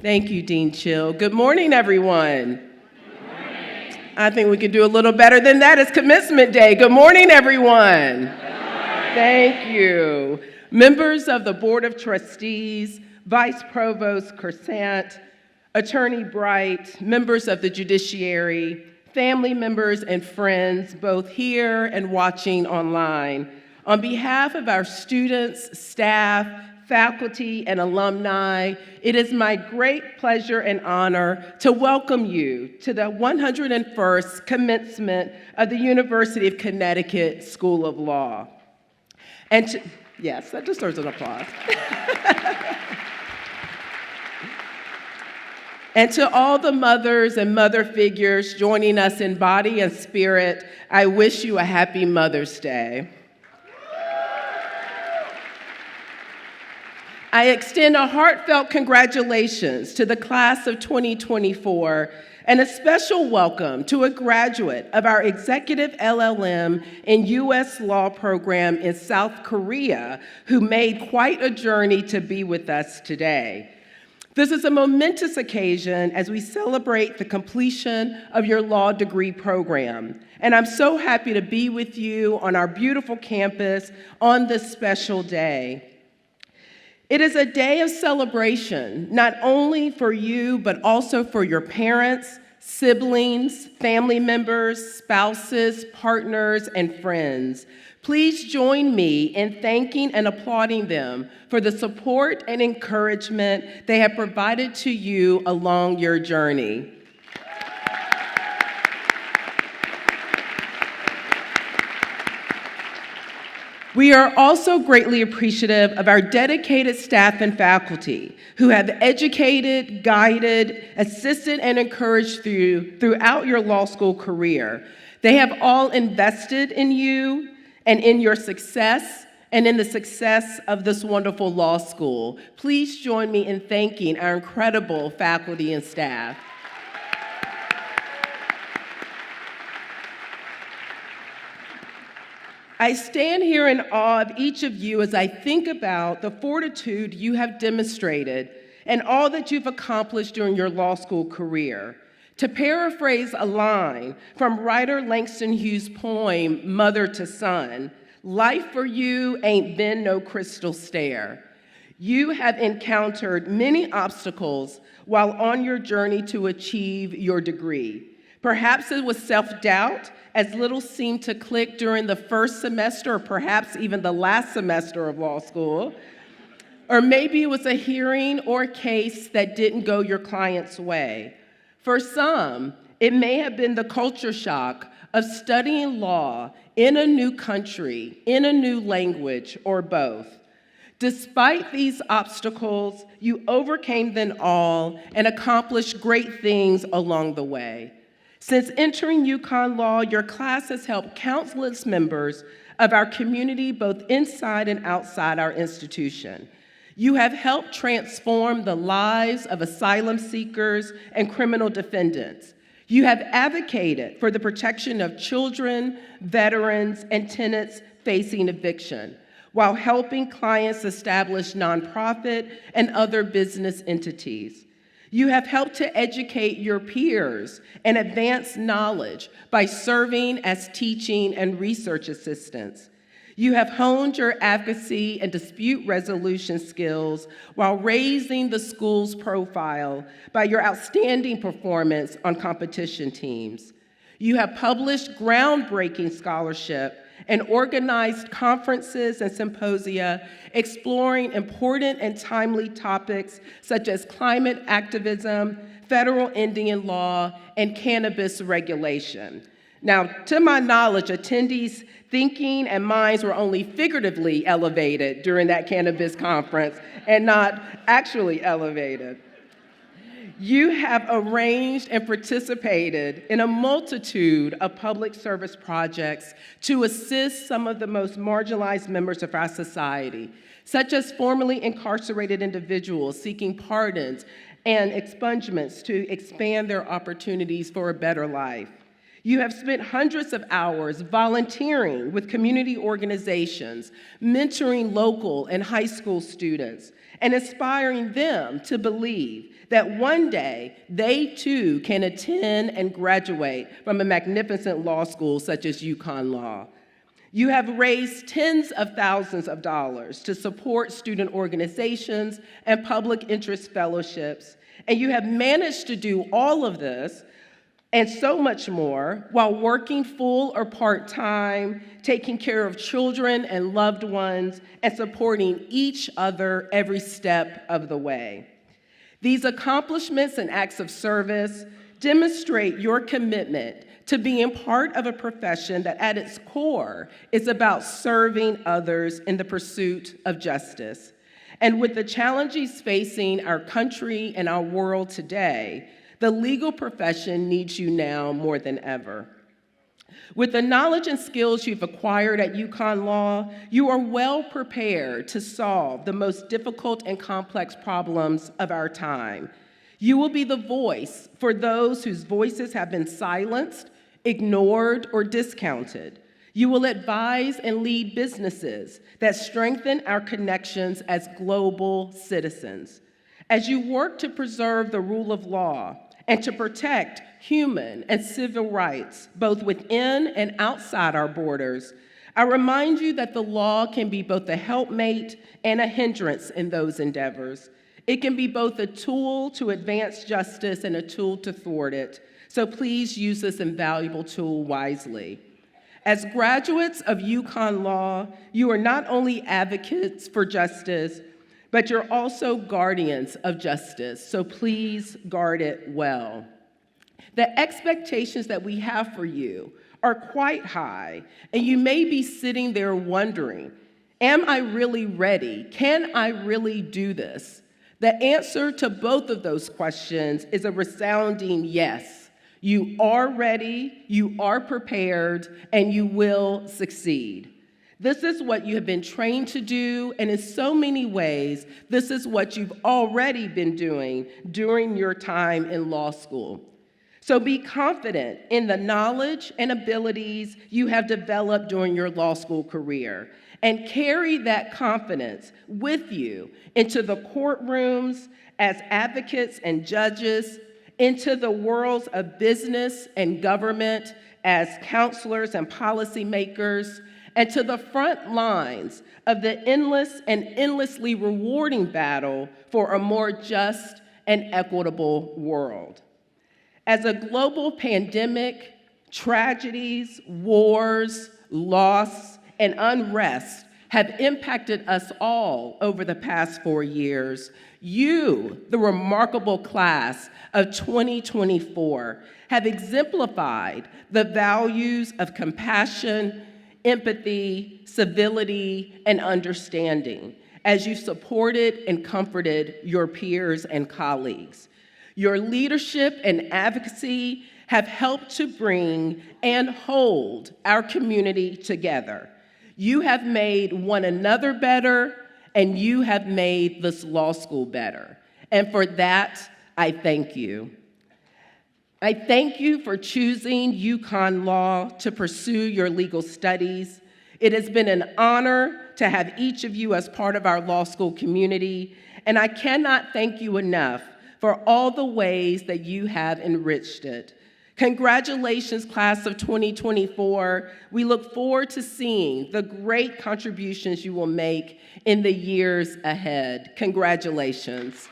Thank you, Dean Chill. Good morning, everyone. Good morning. I think we could do a little better than that. It's Commencement Day. Good morning, everyone. Good morning. Thank you. Members of the Board of Trustees, Vice Provost Crescent, Attorney Bright, members of the judiciary, family members and friends, both here and watching online. On behalf of our students, staff, faculty, and alumni, it is my great pleasure and honor to welcome you to the 101st commencement of the University of Connecticut School of Law. Yes, that deserves an applause. And to all the mothers and mother figures joining us in body and spirit, I wish you a happy Mother's Day. I extend a heartfelt congratulations to the class of 2024 and a special welcome to a graduate of our Executive LLM in U.S. Law program in South Korea who made quite a journey to be with us today. This is a momentous occasion as we celebrate the completion of your law degree program, and I'm so happy to be with you on our beautiful campus on this special day. It is a day of celebration, not only for you, but also for your parents, siblings, family members, spouses, partners, and friends. Please join me in thanking and applauding them for the support and encouragement they have provided to you along your journey. We are also greatly appreciative of our dedicated staff and faculty who have educated, guided, assisted, and encouraged you throughout your law school career. They have all invested in you and in your success and in the success of this wonderful law school. Please join me in thanking our incredible faculty and staff. I stand here in awe of each of you as I think about the fortitude you have demonstrated and all that you've accomplished during your law school career. To paraphrase a line from writer Langston Hughes' poem, Mother to Son, life for you ain't been no crystal stair. You have encountered many obstacles while on your journey to achieve your degree. Perhaps it was self-doubt, as little seemed to click during the first semester, or perhaps even the last semester of law school. Or maybe it was a hearing or a case that didn't go your client's way. For some, it may have been the culture shock of studying law in a new country, in a new language, or both. Despite these obstacles, you overcame them all and accomplished great things along the way. Since entering UConn Law, your class has helped countless members of our community, both inside and outside our institution. You have helped transform the lives of asylum seekers and criminal defendants. You have advocated for the protection of children, veterans, and tenants facing eviction, while helping clients establish nonprofit and other business entities. You have helped to educate your peers and advance knowledge by serving as teaching and research assistants. You have honed your advocacy and dispute resolution skills while raising the school's profile by your outstanding performance on competition teams. You have published groundbreaking scholarship and organized conferences and symposia exploring important and timely topics such as climate activism, federal Indian law, and cannabis regulation. Now, to my knowledge, attendees' thinking and minds were only figuratively elevated during that cannabis conference and not actually elevated. You have arranged and participated in a multitude of public service projects to assist some of the most marginalized members of our society, such as formerly incarcerated individuals seeking pardons and expungements to expand their opportunities for a better life. You have spent hundreds of hours volunteering with community organizations, mentoring local and high school students, and inspiring them to believe that one day they too can attend and graduate from a magnificent law school such as UConn Law. You have raised tens of thousands of dollars to support student organizations and public interest fellowships, and you have managed to do all of this and so much more while working full or part-time, taking care of children and loved ones, and supporting each other every step of the way. These accomplishments and acts of service demonstrate your commitment to being part of a profession that at its core is about serving others in the pursuit of justice. And with the challenges facing our country and our world today, the legal profession needs you now more than ever. With the knowledge and skills you've acquired at UConn Law, you are well prepared to solve the most difficult and complex problems of our time. You will be the voice for those whose voices have been silenced, ignored, or discounted. You will advise and lead businesses that strengthen our connections as global citizens. As you work to preserve the rule of law and to protect human and civil rights, both within and outside our borders, I remind you that the law can be both a helpmate and a hindrance in those endeavors. It can be both a tool to advance justice and a tool to thwart it. So please use this invaluable tool wisely. As graduates of UConn Law, you are not only advocates for justice, but you're also guardians of justice, so please guard it well. The expectations that we have for you are quite high, and you may be sitting there wondering, am I really ready? Can I really do this? The answer to both of those questions is a resounding yes. You are ready, you are prepared, and you will succeed. This is what you have been trained to do, and in so many ways, this is what you've already been doing during your time in law school. So be confident in the knowledge and abilities you have developed during your law school career, and carry that confidence with you into the courtrooms as advocates and judges, into the worlds of business and government as counselors and policymakers, and to the front lines of the endless and endlessly rewarding battle for a more just and equitable world. As a global pandemic, tragedies, wars, loss, and unrest have impacted us all over the past 4 years, you, the remarkable class of 2024, have exemplified the values of compassion, empathy, civility, and understanding as you supported and comforted your peers and colleagues. Your leadership and advocacy have helped to bring and hold our community together. You have made one another better, and you have made this law school better. And for that, I thank you. I thank you for choosing UConn Law to pursue your legal studies. It has been an honor to have each of you as part of our law school community, and I cannot thank you enough for all the ways that you have enriched it. Congratulations, class of 2024. We look forward to seeing the great contributions you will make in the years ahead. Congratulations.